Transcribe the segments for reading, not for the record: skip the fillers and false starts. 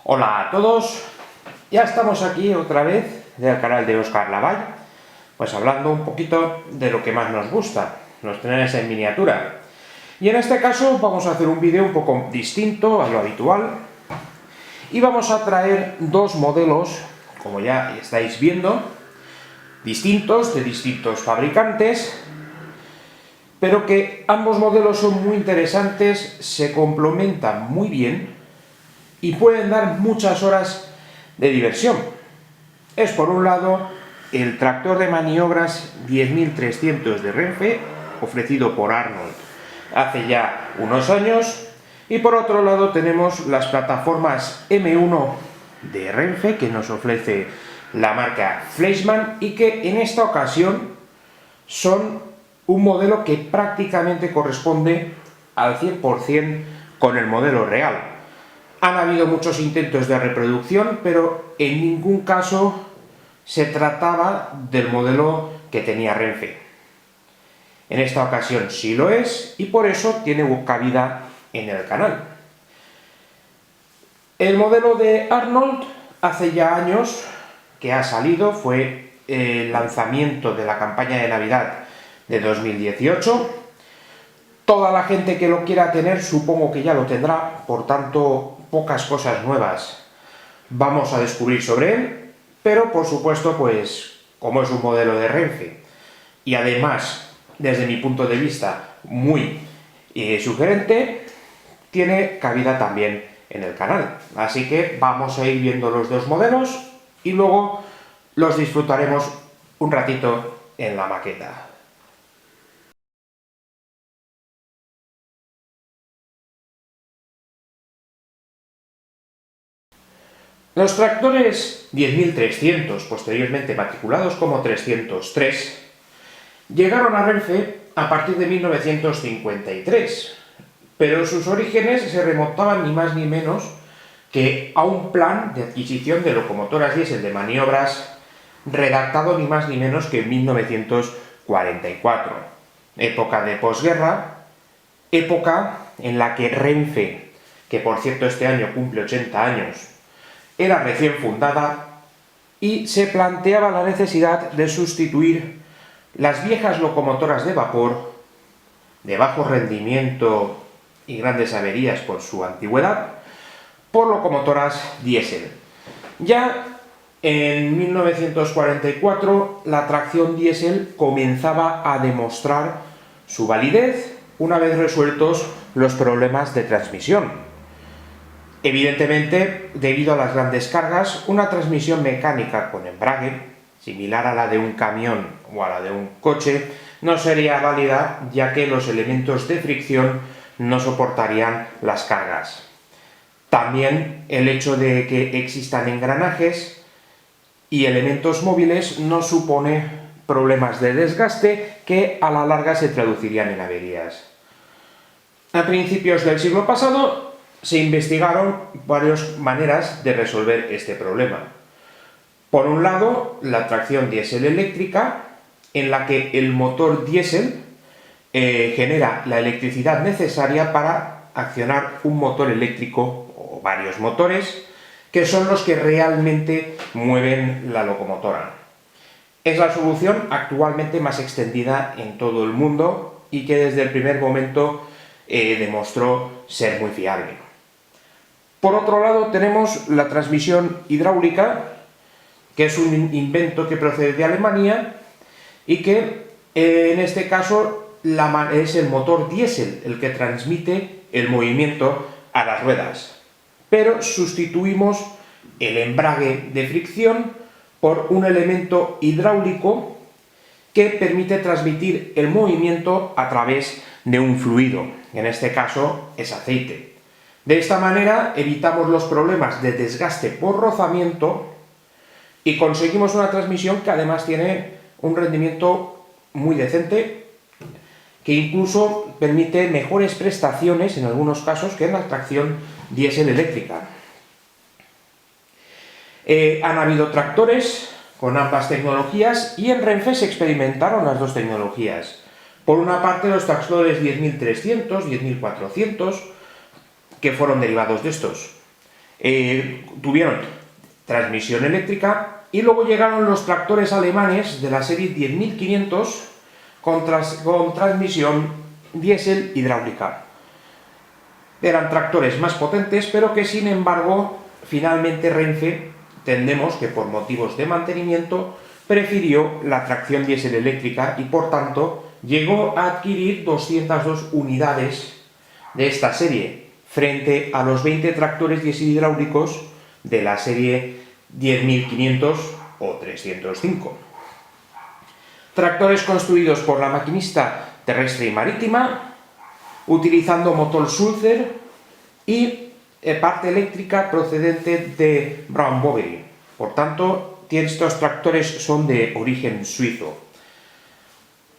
Hola a todos, ya estamos aquí otra vez del canal de Óscar Lavalle, pues hablando un poquito de lo que más nos gusta, los trenes en miniatura. Y en este caso vamos a hacer un vídeo un poco distinto a lo habitual y vamos a traer dos modelos, como ya estáis viendo, distintos, de distintos fabricantes, pero que ambos modelos son muy interesantes, se complementan muy bien y pueden dar muchas horas de diversión. Es por un lado el tractor de maniobras 10300 de Renfe, ofrecido por Arnold hace ya unos años, y por otro lado tenemos las plataformas M1 de Renfe que nos ofrece la marca Fleischmann y que en esta ocasión son un modelo que prácticamente corresponde al 100% con el modelo real. Han habido muchos intentos de reproducción, pero en ningún caso se trataba del modelo que tenía Renfe. En esta ocasión sí lo es, y por eso tiene cabida en el canal. El modelo de Arnold hace ya años que ha salido, fue el lanzamiento de la campaña de Navidad de 2018. Toda la gente que lo quiera tener supongo que ya lo tendrá, por tanto pocas cosas nuevas vamos a descubrir sobre él, pero por supuesto, pues como es un modelo de Renfe y además desde mi punto de vista muy sugerente, tiene cabida también en el canal. Así que vamos a ir viendo los dos modelos y luego los disfrutaremos un ratito en la maqueta. Los tractores 10300, posteriormente matriculados como 303, llegaron a Renfe a partir de 1953, pero sus orígenes se remontaban ni más ni menos que a un plan de adquisición de locomotoras diésel de maniobras redactado ni más ni menos que en 1944, época de posguerra, época en la que Renfe, que por cierto este año cumple 80 años, era recién fundada y se planteaba la necesidad de sustituir las viejas locomotoras de vapor de bajo rendimiento y grandes averías por su antigüedad por locomotoras diésel. Ya en 1944 la tracción diésel comenzaba a demostrar su validez una vez resueltos los problemas de transmisión. Evidentemente, debido a las grandes cargas, una transmisión mecánica con embrague, similar a la de un camión o a la de un coche, no sería válida, ya que los elementos de fricción no soportarían las cargas. También el hecho de que existan engranajes y elementos móviles no supone problemas de desgaste que a la larga se traducirían en averías. A principios del siglo pasado se investigaron varias maneras de resolver este problema. Por un lado, la tracción diésel eléctrica, en la que el motor diésel genera la electricidad necesaria para accionar un motor eléctrico o varios motores, que son los que realmente mueven la locomotora. Es la solución actualmente más extendida en todo el mundo y que desde el primer momento demostró ser muy fiable. Por otro lado tenemos la transmisión hidráulica, que es un invento que procede de Alemania y que en este caso es el motor diésel el que transmite el movimiento a las ruedas, pero sustituimos el embrague de fricción por un elemento hidráulico que permite transmitir el movimiento a través de un fluido, en este caso es aceite. De esta manera evitamos los problemas de desgaste por rozamiento y conseguimos una transmisión que además tiene un rendimiento muy decente, que incluso permite mejores prestaciones en algunos casos que en la tracción diésel eléctrica. Han habido tractores con ambas tecnologías y en Renfe se experimentaron las dos tecnologías. Por una parte los tractores 10300, 10400, que fueron derivados de estos. tuvieron transmisión eléctrica, y luego llegaron los tractores alemanes de la serie 10.500 con transmisión diésel hidráulica. Eran tractores más potentes, pero que sin embargo finalmente Renfe, entendemos que por motivos de mantenimiento, prefirió la tracción diésel eléctrica y por tanto llegó a adquirir 202 unidades de esta serie, frente a los 20 tractores diésel hidráulicos de la serie 10.500 o 305. Tractores construidos por la maquinista terrestre y marítima, utilizando motor Sulzer y parte eléctrica procedente de Brown Boveri. Por tanto, estos tractores son de origen suizo.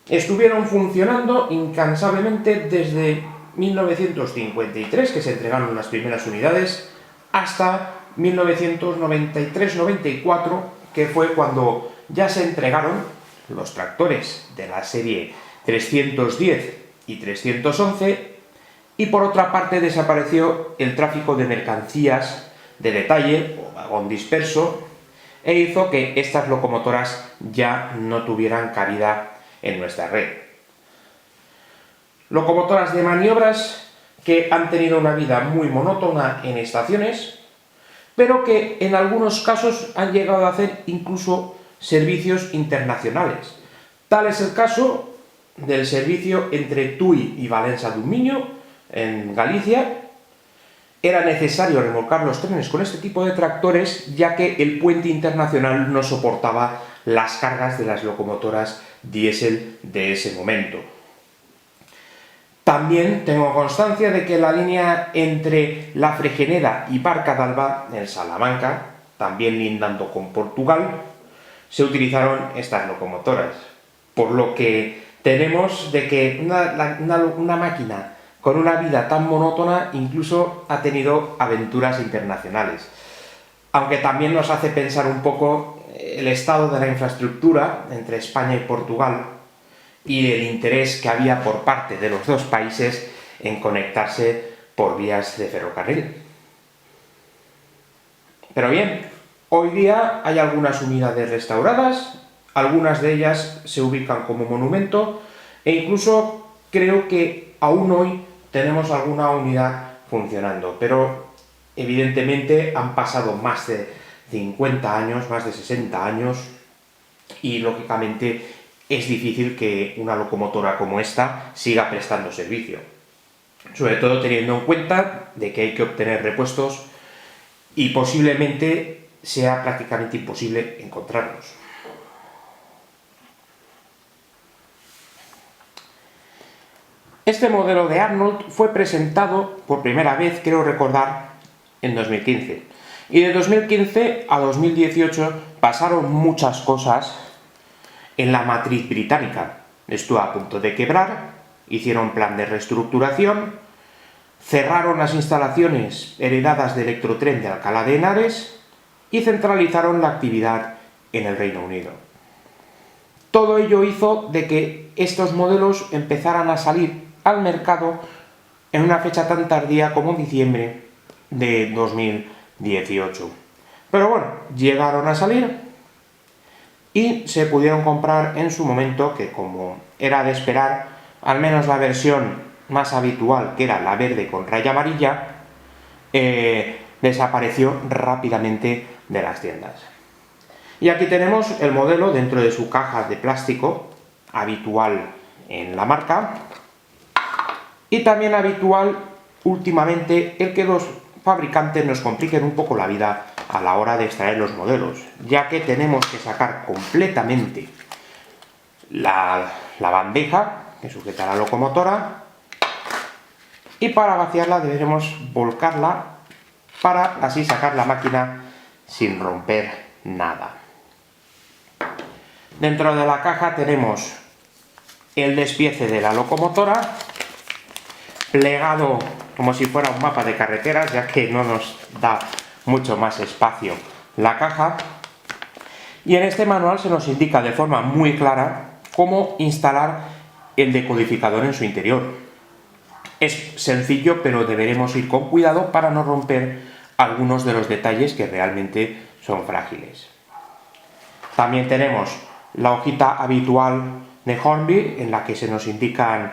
Estuvieron funcionando incansablemente desde 1953, que se entregaron las primeras unidades, hasta 1993-94, que fue cuando ya se entregaron los tractores de la serie 310 y 311, y por otra parte desapareció el tráfico de mercancías de detalle o vagón disperso, e hizo que estas locomotoras ya no tuvieran cabida en nuestra red. Locomotoras de maniobras que han tenido una vida muy monótona en estaciones, pero que en algunos casos han llegado a hacer incluso servicios internacionales. Tal es el caso del servicio entre Tui y Valencia do Minho, en Galicia. Era necesario remolcar los trenes con este tipo de tractores, ya que el puente internacional no soportaba las cargas de las locomotoras diésel de ese momento. También tengo constancia de que la línea entre La Fregeneda y Barca d'Alba, en Salamanca, también lindando con Portugal, se utilizaron estas locomotoras. Por lo que tenemos de que una máquina con una vida tan monótona incluso ha tenido aventuras internacionales. Aunque también nos hace pensar un poco el estado de la infraestructura entre España y Portugal y el interés que había por parte de los dos países en conectarse por vías de ferrocarril. Pero bien, hoy día hay algunas unidades restauradas, algunas de ellas se ubican como monumento, e incluso creo que aún hoy tenemos alguna unidad funcionando, pero evidentemente han pasado más de 50 años, más de 60 años, y lógicamente es difícil que una locomotora como esta siga prestando servicio, sobre todo teniendo en cuenta de que hay que obtener repuestos y posiblemente sea prácticamente imposible encontrarlos. Este modelo de Arnold fue presentado por primera vez, creo recordar, en 2015. Y de 2015 a 2018 pasaron muchas cosas en la matriz británica. Estuvo a punto de quebrar, hicieron plan de reestructuración, cerraron las instalaciones heredadas de Electrotren de Alcalá de Henares y centralizaron la actividad en el Reino Unido. Todo ello hizo de que estos modelos empezaran a salir al mercado en una fecha tan tardía como diciembre de 2018. Pero bueno, llegaron a salir y se pudieron comprar en su momento, que como era de esperar, al menos la versión más habitual, que era la verde con raya amarilla, desapareció rápidamente de las tiendas. Y aquí tenemos el modelo dentro de su caja de plástico, habitual en la marca, y también habitual últimamente el que los fabricantes nos compliquen un poco la vida a la hora de extraer los modelos, ya que tenemos que sacar completamente la bandeja que sujeta la locomotora, y para vaciarla deberemos volcarla para así sacar la máquina sin romper nada. Dentro de la caja tenemos el despiece de la locomotora, plegado como si fuera un mapa de carreteras, ya que no nos da mucho más espacio la caja, y en este manual se nos indica de forma muy clara cómo instalar el decodificador en su interior. Es sencillo, pero deberemos ir con cuidado para no romper algunos de los detalles que realmente son frágiles. También tenemos la hojita habitual de Hornby, en la que se nos indican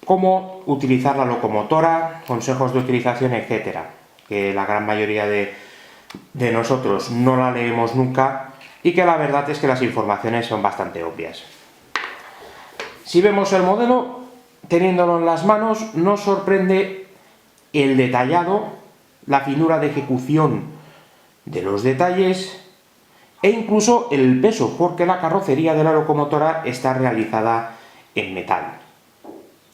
cómo utilizar la locomotora, consejos de utilización, etc., que la gran mayoría de nosotros no la leemos nunca y que la verdad es que las informaciones son bastante obvias. Si vemos el modelo, teniéndolo en las manos, nos sorprende el detallado, la finura de ejecución de los detalles e incluso el peso, porque la carrocería de la locomotora está realizada en metal.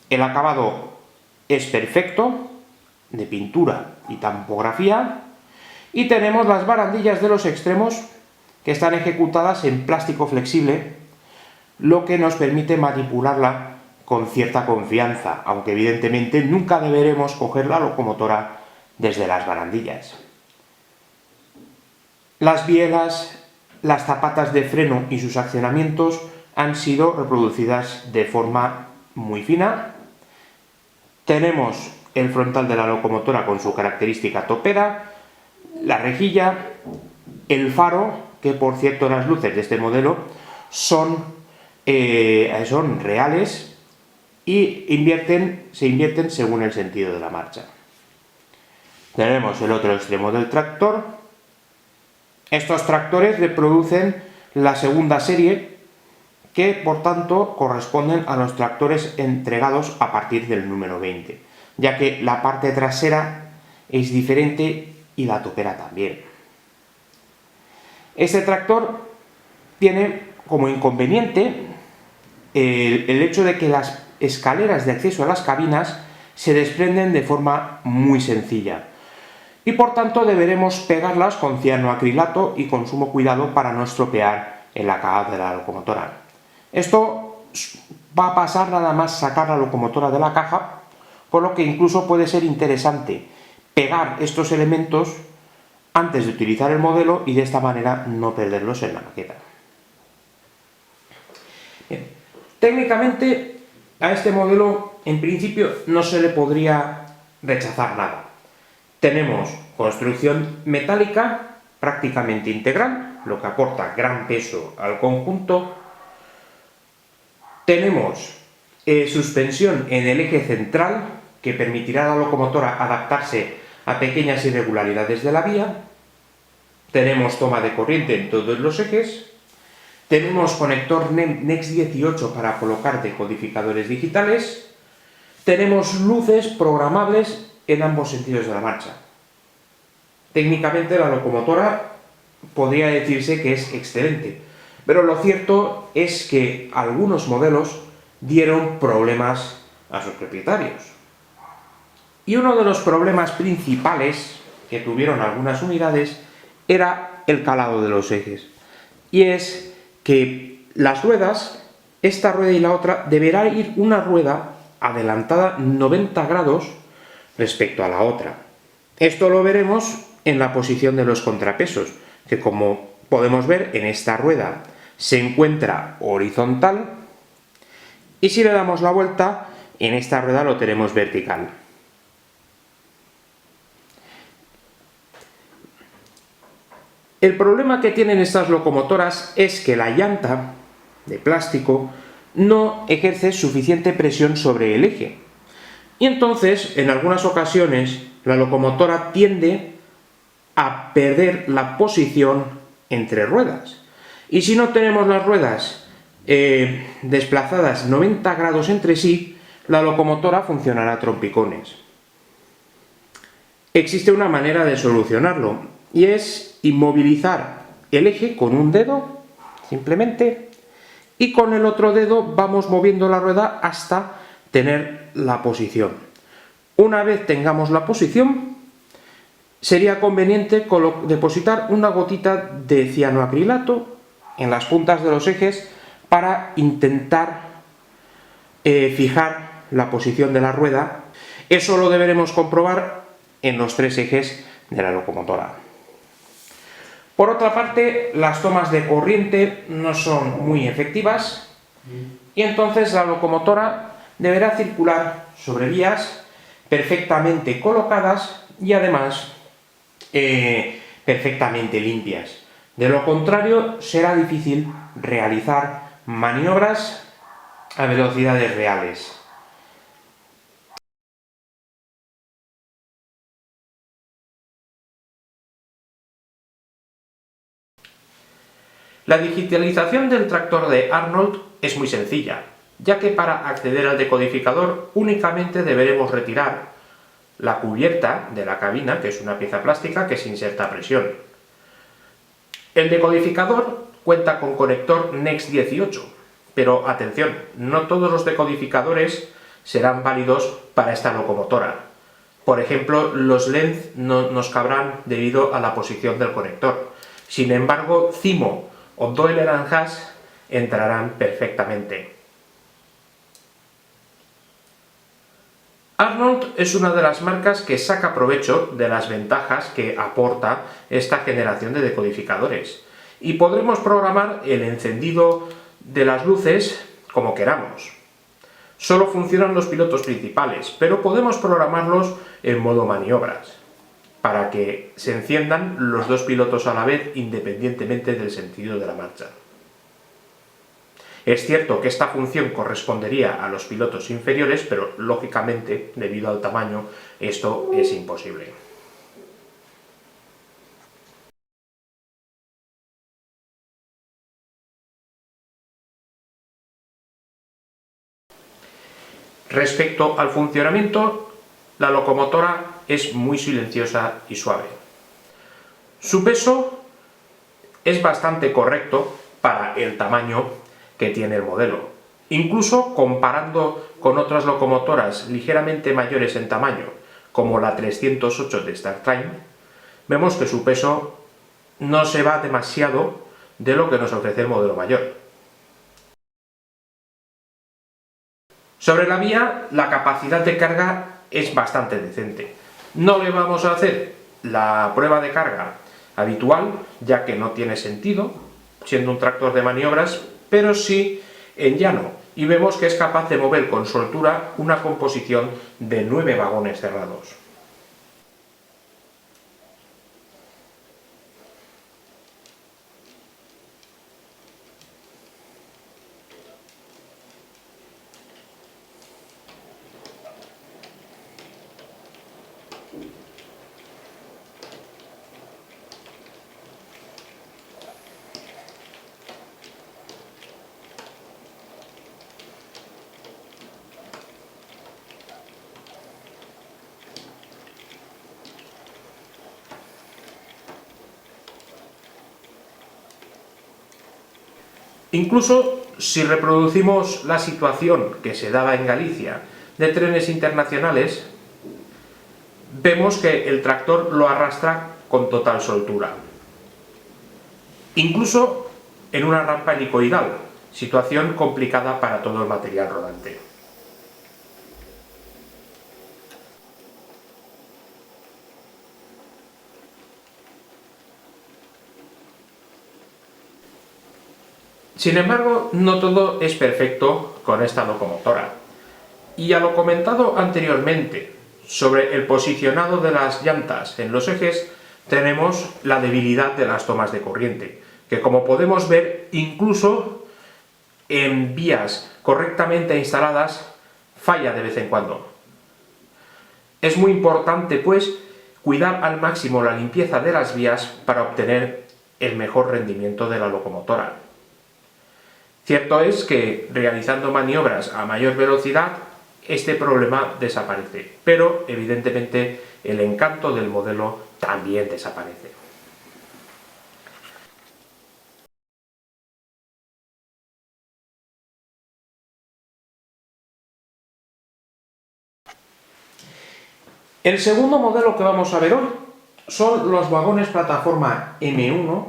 El acabado es perfecto, de pintura y tampografía, y tenemos las barandillas de los extremos que están ejecutadas en plástico flexible, lo que nos permite manipularla con cierta confianza, aunque evidentemente nunca deberemos coger la locomotora desde las barandillas. Las bielas, las zapatas de freno y sus accionamientos han sido reproducidas de forma muy fina. Tenemos el frontal de la locomotora con su característica topera, la rejilla, el faro, que por cierto las luces de este modelo son reales y se invierten según el sentido de la marcha. Tenemos el otro extremo del tractor. Estos tractores reproducen la segunda serie, que por tanto corresponden a los tractores entregados a partir del número 20, ya que la parte trasera es diferente y la topera también. Este tractor tiene como inconveniente el hecho de que las escaleras de acceso a las cabinas se desprenden de forma muy sencilla y por tanto deberemos pegarlas con cianoacrilato y con sumo cuidado para no estropear el acabado de la locomotora. Esto va a pasar nada más sacar la locomotora de la caja, por lo que incluso puede ser interesante pegar estos elementos antes de utilizar el modelo y de esta manera no perderlos en la maqueta. Bien. Técnicamente a este modelo en principio no se le podría rechazar nada. Tenemos construcción metálica prácticamente integral, lo que aporta gran peso al conjunto. Tenemos suspensión en el eje central, que permitirá a la locomotora adaptarse a pequeñas irregularidades de la vía. Tenemos toma de corriente en todos los ejes. Tenemos conector NEX 18 para colocar decodificadores digitales. Tenemos luces programables en ambos sentidos de la marcha. Técnicamente la locomotora podría decirse que es excelente, pero lo cierto es que algunos modelos dieron problemas a sus propietarios. Y uno de los problemas principales que tuvieron algunas unidades era el calado de los ejes. Y es que las ruedas, esta rueda y la otra, deberá ir una rueda adelantada 90 grados respecto a la otra. Esto lo veremos en la posición de los contrapesos, que como podemos ver en esta rueda se encuentra horizontal y si le damos la vuelta en esta rueda lo tenemos vertical. El problema que tienen estas locomotoras es que la llanta de plástico no ejerce suficiente presión sobre el eje y entonces en algunas ocasiones la locomotora tiende a perder la posición entre ruedas, y si no tenemos las ruedas desplazadas 90 grados entre sí, la locomotora funcionará a trompicones. Existe una manera de solucionarlo y es inmovilizar el eje con un dedo simplemente y con el otro dedo vamos moviendo la rueda hasta tener la posición. Una vez tengamos la posición, sería conveniente depositar una gotita de cianoacrilato en las puntas de los ejes para intentar fijar la posición de la rueda. Eso lo deberemos comprobar en los tres ejes de la locomotora. Por otra parte, las tomas de corriente no son muy efectivas y entonces la locomotora deberá circular sobre vías perfectamente colocadas y además perfectamente limpias. De lo contrario, será difícil realizar maniobras a velocidades reales. La digitalización del tractor de Arnold es muy sencilla, ya que para acceder al decodificador únicamente deberemos retirar la cubierta de la cabina, que es una pieza plástica que se inserta a presión. El decodificador cuenta con conector NEX 18, pero atención, no todos los decodificadores serán válidos para esta locomotora. Por ejemplo, los length no nos cabrán debido a la posición del conector. Sin embargo, Zimo o Doyle & Haas entrarán perfectamente. Arnold es una de las marcas que saca provecho de las ventajas que aporta esta generación de decodificadores, y podremos programar el encendido de las luces como queramos. Solo funcionan los pilotos principales, pero podemos programarlos en modo maniobras, para que se enciendan los dos pilotos a la vez independientemente del sentido de la marcha. Es cierto que esta función correspondería a los pilotos inferiores, pero lógicamente, debido al tamaño, esto es imposible. Respecto al funcionamiento, la locomotora es muy silenciosa y suave. Su peso es bastante correcto para el tamaño que tiene el modelo. Incluso comparando con otras locomotoras ligeramente mayores en tamaño, como la 308 de StarTime, vemos que su peso no se va demasiado de lo que nos ofrece el modelo mayor. Sobre la vía, la capacidad de carga es bastante decente. No le vamos a hacer la prueba de carga habitual, ya que no tiene sentido, siendo un tractor de maniobras, pero sí en llano, y vemos que es capaz de mover con soltura una composición de 9 vagones cerrados. Incluso si reproducimos la situación que se daba en Galicia de trenes internacionales, vemos que el tractor lo arrastra con total soltura. Incluso en una rampa helicoidal, situación complicada para todo el material rodante. Sin embargo, no todo es perfecto con esta locomotora. Y a lo comentado anteriormente sobre el posicionado de las llantas en los ejes, tenemos la debilidad de las tomas de corriente, que como podemos ver, incluso en vías correctamente instaladas, falla de vez en cuando. Es muy importante, pues, cuidar al máximo la limpieza de las vías para obtener el mejor rendimiento de la locomotora. Cierto es que realizando maniobras a mayor velocidad, este problema desaparece, pero evidentemente el encanto del modelo también desaparece. El segundo modelo que vamos a ver hoy son los vagones plataforma M1,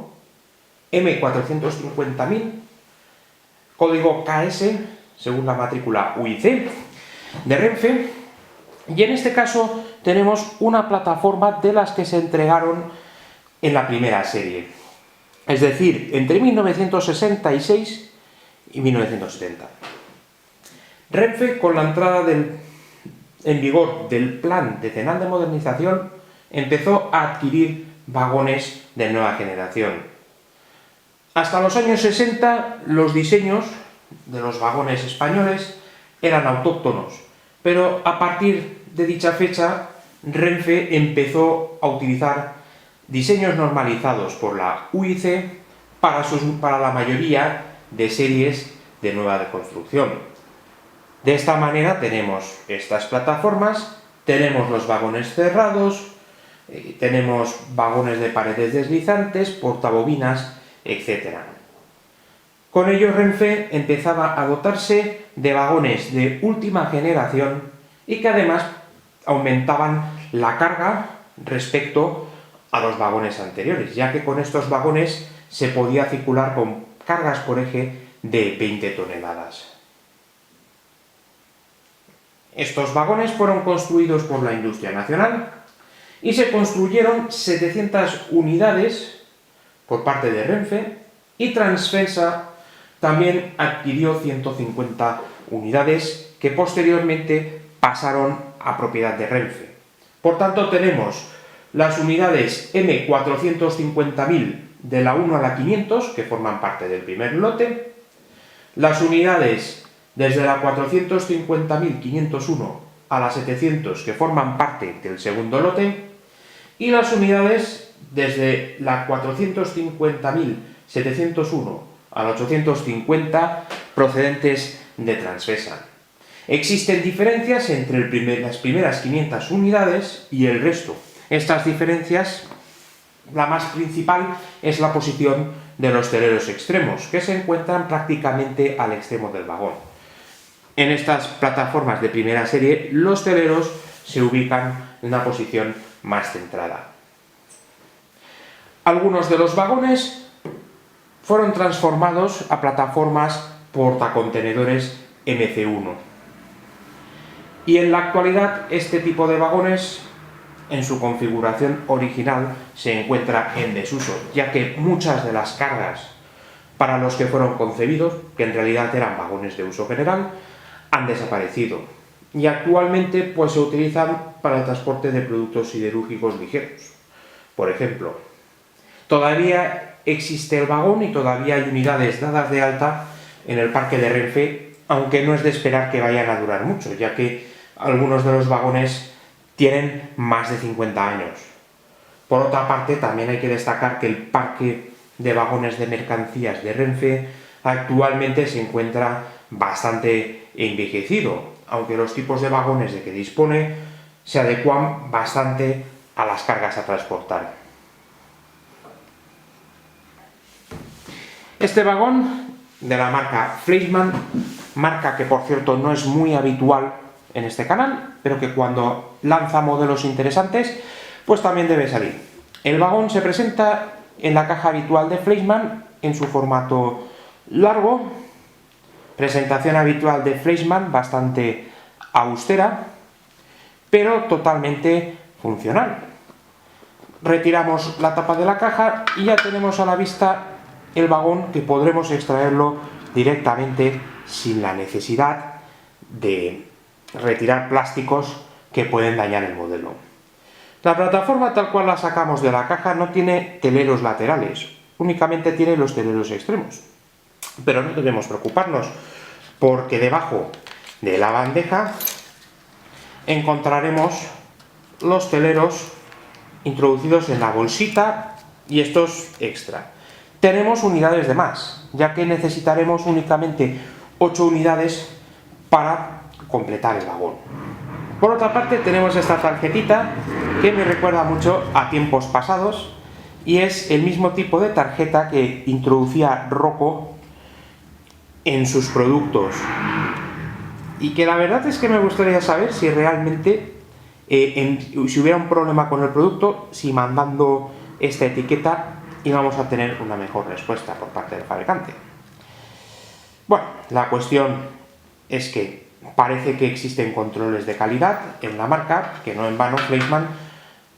M450.000, código KS, según la matrícula UIC, de Renfe, y en este caso tenemos una plataforma de las que se entregaron en la primera serie, es decir, entre 1966 y 1970. Renfe, con la entrada en vigor del plan decenal de modernización, empezó a adquirir vagones de nueva generación. Hasta los años 60 los diseños de los vagones españoles eran autóctonos, pero a partir de dicha fecha Renfe empezó a utilizar diseños normalizados por la UIC para la mayoría de series de nueva construcción. De esta manera tenemos estas plataformas, tenemos los vagones cerrados, tenemos vagones de paredes deslizantes, portabobinas, etc. Con ello Renfe empezaba a dotarse de vagones de última generación y que además aumentaban la carga respecto a los vagones anteriores, ya que con estos vagones se podía circular con cargas por eje de 20 toneladas. Estos vagones fueron construidos por la industria nacional y se construyeron 700 unidades por parte de Renfe y Transfesa también adquirió 150 unidades que posteriormente pasaron a propiedad de Renfe. Por tanto, tenemos las unidades M450.000 de la 1 a la 500, que forman parte del primer lote, las unidades desde la 450.501 a la 700, que forman parte del segundo lote, y las unidades desde la 450.701 a la 850 procedentes de Transfesa. Existen diferencias entre las primeras 500 unidades y el resto. Estas diferencias, la más principal es la posición de los teleros extremos, que se encuentran prácticamente al extremo del vagón. En estas plataformas de primera serie, los teleros se ubican en una posición más centrada. Algunos de los vagones fueron transformados a plataformas portacontenedores MC1. Y en la actualidad este tipo de vagones en su configuración original se encuentra en desuso, ya que muchas de las cargas para los que fueron concebidos, que en realidad eran vagones de uso general, han desaparecido y actualmente pues se utilizan para el transporte de productos siderúrgicos ligeros. Por ejemplo, todavía existe el vagón y todavía hay unidades dadas de alta en el parque de Renfe, aunque no es de esperar que vayan a durar mucho, ya que algunos de los vagones tienen más de 50 años. Por otra parte, también hay que destacar que el parque de vagones de mercancías de Renfe actualmente se encuentra bastante envejecido, aunque los tipos de vagones de que dispone se adecuan bastante a las cargas a transportar. Este vagón de la marca Fleischmann, marca que por cierto no es muy habitual en este canal, pero que cuando lanza modelos interesantes, pues también debe salir. El vagón se presenta en la caja habitual de Fleischmann en su formato largo, presentación habitual de Fleischmann bastante austera, pero totalmente funcional. Retiramos la tapa de la caja y ya tenemos a la vista el vagón, que podremos extraerlo directamente sin la necesidad de retirar plásticos que pueden dañar el modelo. La plataforma tal cual la sacamos de la caja no tiene teleros laterales, únicamente tiene los teleros extremos. Pero no debemos preocuparnos, porque debajo de la bandeja encontraremos los teleros introducidos en la bolsita y estos extra. Tenemos unidades de más, ya que necesitaremos únicamente 8 unidades para completar el vagón. Por otra parte, tenemos esta tarjetita que me recuerda mucho a tiempos pasados y es el mismo tipo de tarjeta que introducía Rocco en sus productos, y que la verdad es que me gustaría saber si realmente si hubiera un problema con el producto, si mandando esta etiqueta íbamos a tener una mejor respuesta por parte del fabricante. Bueno, la cuestión es que parece que existen controles de calidad en la marca, que no en vano Fleischmann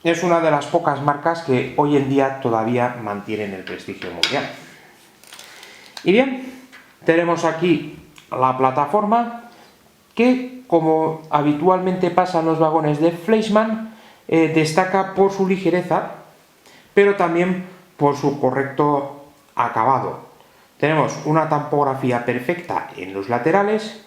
es una de las pocas marcas que hoy en día todavía mantienen el prestigio mundial. Y bien, tenemos aquí la plataforma que, como habitualmente pasa en los vagones de Fleischmann, destaca por su ligereza, pero también por su correcto acabado. Tenemos una tampografía perfecta en los laterales.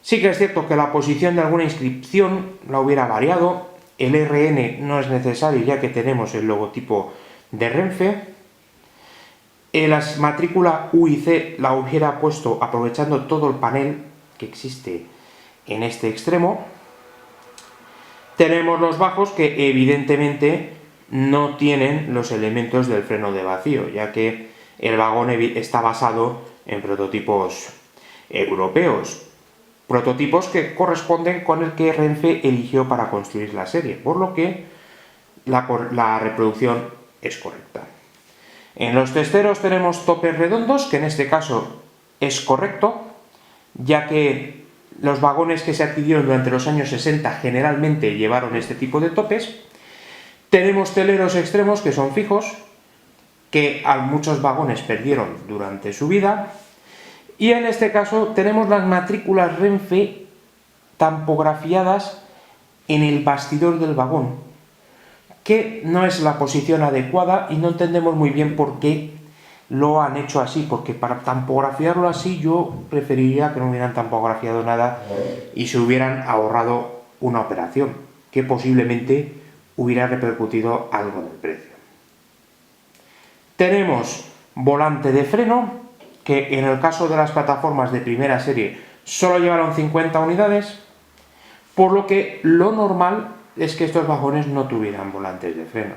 Sí que es cierto que la posición de alguna inscripción la hubiera variado. El RN no es necesario ya que tenemos el logotipo de Renfe. La matrícula U y C la hubiera puesto aprovechando todo el panel que existe en este extremo. Tenemos los bajos que evidentemente no tienen los elementos del freno de vacío, ya que el vagón está basado en prototipos europeos, prototipos que corresponden con el que Renfe eligió para construir la serie, por lo que la reproducción es correcta. En los testeros tenemos topes redondos, que en este caso es correcto, ya que los vagones que se adquirieron durante los años 60 generalmente llevaron este tipo de topes. Tenemos teleros extremos que son fijos, que a muchos vagones perdieron durante su vida. Y en este caso tenemos las matrículas Renfe tampografiadas en el bastidor del vagón, que no es la posición adecuada y no entendemos muy bien por qué lo han hecho así, porque para tampografiarlo así yo preferiría que no hubieran tampografiado nada y se hubieran ahorrado una operación que posiblemente hubiera repercutido algo en el precio. Tenemos volante de freno, que en el caso de las plataformas de primera serie solo llevaron 50 unidades, por lo que lo normal es que estos vagones no tuvieran volantes de freno.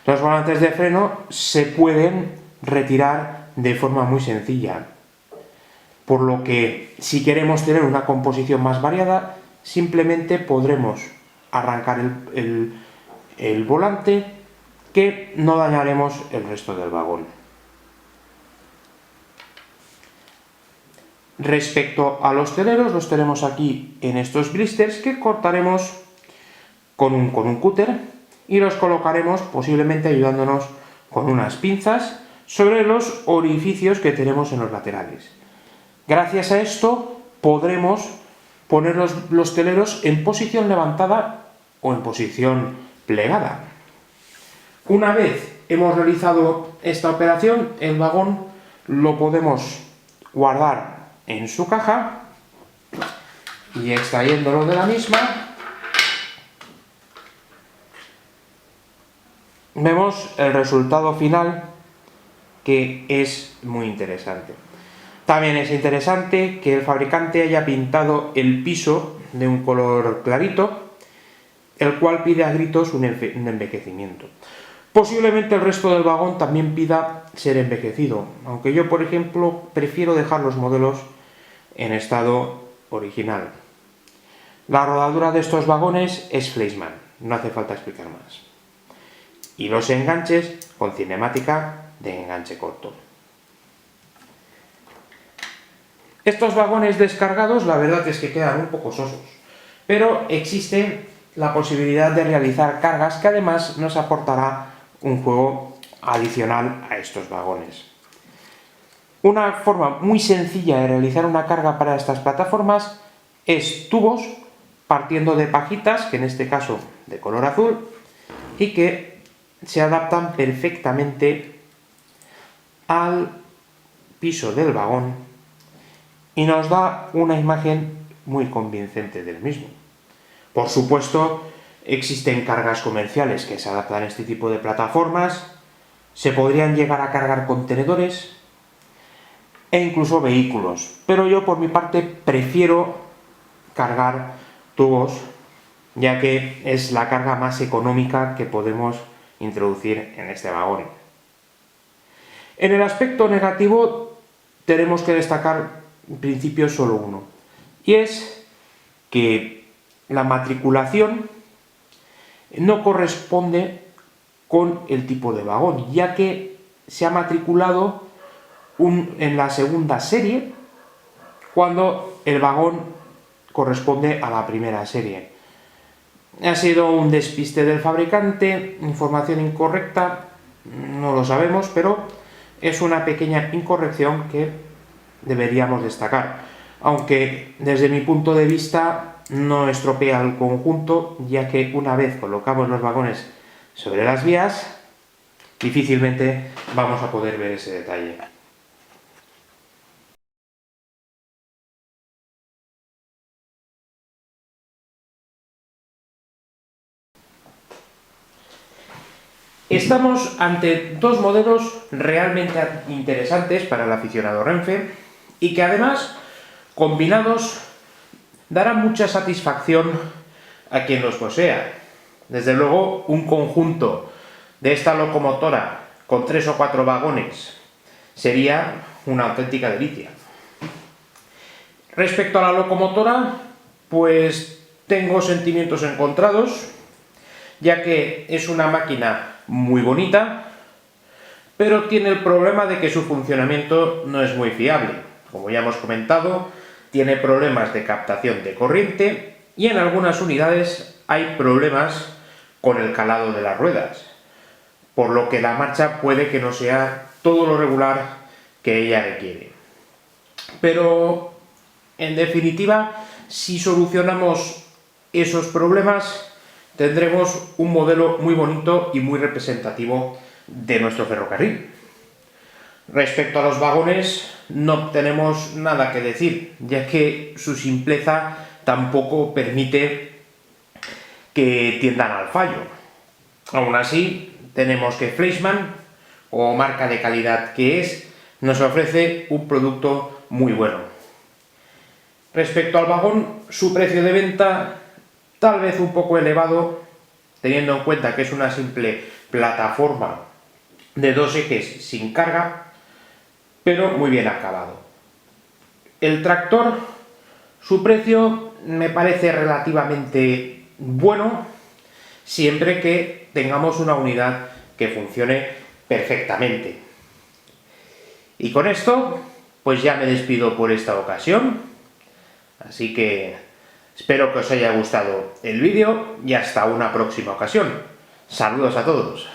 Los volantes de freno se pueden retirar de forma muy sencilla, por lo que si queremos tener una composición más variada, simplemente podremos arrancar el volante, que no dañaremos el resto del vagón. Respecto a los teleros, los tenemos aquí en estos blisters que cortaremos con un cúter y los colocaremos posiblemente ayudándonos con unas pinzas sobre los orificios que tenemos en los laterales. Gracias a esto podremos poner los teleros en posición levantada o en posición plegada. Una vez hemos realizado esta operación, el vagón lo podemos guardar en su caja y, extrayéndolo de la misma, vemos el resultado final, que es muy interesante. También es interesante que el fabricante haya pintado el piso de un color clarito, el cual pide a gritos un envejecimiento. Posiblemente el resto del vagón también pida ser envejecido, aunque yo, por ejemplo, prefiero dejar los modelos en estado original. La rodadura de estos vagones es Fleischmann, no hace falta explicar más. Y los enganches con cinemática de enganche corto. Estos vagones descargados, la verdad es que quedan un poco sosos, pero existe la posibilidad de realizar cargas que además nos aportará un juego adicional a estos vagones. Una forma muy sencilla de realizar una carga para estas plataformas es tubos partiendo de pajitas, que en este caso de color azul, y que se adaptan perfectamente al piso del vagón y nos da una imagen muy convincente del mismo. Por supuesto, existen cargas comerciales que se adaptan a este tipo de plataformas, se podrían llegar a cargar contenedores e incluso vehículos, pero yo por mi parte prefiero cargar tubos, ya que es la carga más económica que podemos introducir en este vagón. En el aspecto negativo tenemos que destacar en principio solo uno, y es que la matriculación no corresponde con el tipo de vagón, ya que se ha matriculado en la segunda serie cuando el vagón corresponde a la primera serie. Ha sido un despiste del fabricante, información incorrecta, no lo sabemos, pero es una pequeña incorrección que deberíamos destacar, aunque desde mi punto de vista no estropea el conjunto, ya que una vez colocamos los vagones sobre las vías, difícilmente vamos a poder ver ese detalle. Estamos ante dos modelos realmente interesantes para el aficionado Renfe y que además, combinados, darán mucha satisfacción a quien los posea. Desde luego, un conjunto de esta locomotora con 3 o 4 vagones sería una auténtica delicia. Respecto a la locomotora, pues tengo sentimientos encontrados, ya que es una máquina muy bonita, pero tiene el problema de que su funcionamiento no es muy fiable. Como ya hemos comentado, tiene problemas de captación de corriente y en algunas unidades hay problemas con el calado de las ruedas, por lo que la marcha puede que no sea todo lo regular que ella requiere. Pero, en definitiva, si solucionamos esos problemas, tendremos un modelo muy bonito y muy representativo de nuestro ferrocarril. Respecto a los vagones, no tenemos nada que decir, ya que su simpleza tampoco permite que tiendan al fallo. Aún así, tenemos que Fleischmann, o marca de calidad que es, nos ofrece un producto muy bueno. Respecto al vagón, su precio de venta tal vez un poco elevado, teniendo en cuenta que es una simple plataforma de 2 ejes sin carga, pero muy bien acabado. El tractor, su precio me parece relativamente bueno, siempre que tengamos una unidad que funcione perfectamente. Y con esto, pues ya me despido por esta ocasión, así que espero que os haya gustado el vídeo y hasta una próxima ocasión. Saludos a todos.